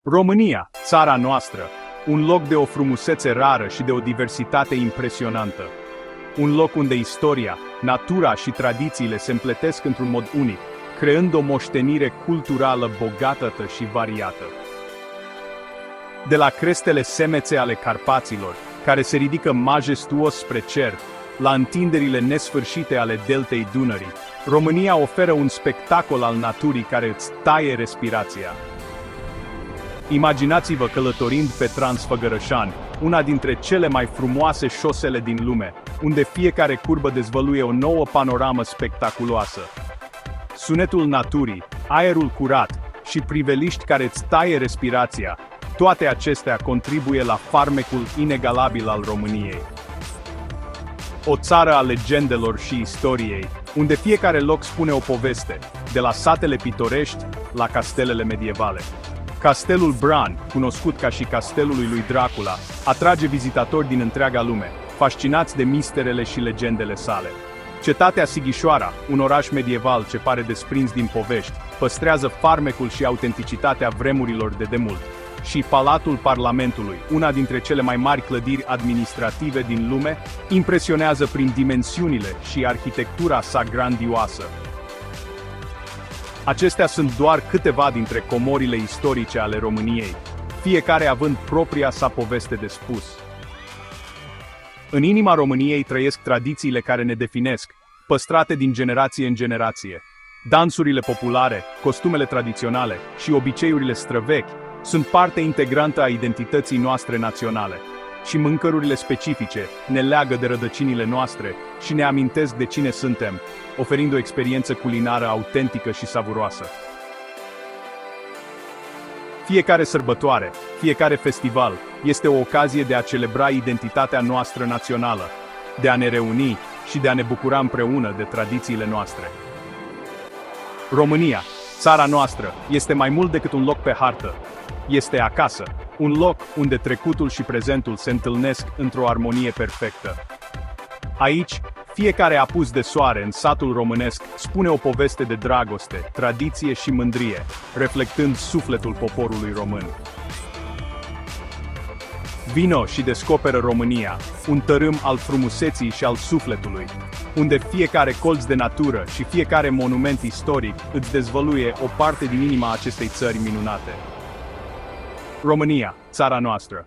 România, țara noastră, un loc de o frumusețe rară și de o diversitate impresionantă. Un loc unde istoria, natura și tradițiile se împletesc într-un mod unic, creând o moștenire culturală bogată și variată. De la crestele semețe ale Carpaților, care se ridică majestuos spre cer, la întinderile nesfârșite ale deltei Dunării, România oferă un spectacol al naturii care îți taie respirația. Imaginați-vă călătorind pe Transfăgărășani, una dintre cele mai frumoase șosele din lume, unde fiecare curbă dezvăluie o nouă panoramă spectaculoasă. Sunetul naturii, aerul curat și priveliști care îți taie respirația, toate acestea contribuie la farmecul inegalabil al României. O țară a legendelor și istoriei, unde fiecare loc spune o poveste, de la satele pitorești la castelele medievale. Castelul Bran, cunoscut ca și Castelul lui Dracula, atrage vizitatori din întreaga lume, fascinați de misterele și legendele sale. Cetatea Sighișoara, un oraș medieval ce pare desprins din povești, păstrează farmecul și autenticitatea vremurilor de demult. Și Palatul Parlamentului, una dintre cele mai mari clădiri administrative din lume, impresionează prin dimensiunile și arhitectura sa grandioasă. Acestea sunt doar câteva dintre comorile istorice ale României, fiecare având propria sa poveste de spus. În inima României trăiesc tradițiile care ne definesc, păstrate din generație în generație. Dansurile populare, costumele tradiționale și obiceiurile străvechi sunt parte integrantă a identității noastre naționale. Și mâncărurile specifice ne leagă de rădăcinile noastre și ne amintesc de cine suntem, oferind o experiență culinară autentică și savuroasă. Fiecare sărbătoare, fiecare festival, este o ocazie de a celebra identitatea noastră națională, de a ne reuni și de a ne bucura împreună de tradițiile noastre. România, țara noastră, este mai mult decât un loc pe hartă. Este acasă, un loc unde trecutul și prezentul se întâlnesc într-o armonie perfectă. Aici, fiecare apus de soare în satul românesc spune o poveste de dragoste, tradiție și mândrie, reflectând sufletul poporului român. Vino și descoperă România, un tărâm al frumuseții și al sufletului, unde fiecare colț de natură și fiecare monument istoric îți dezvăluie o parte din inima acestei țări minunate. România, țara noastră.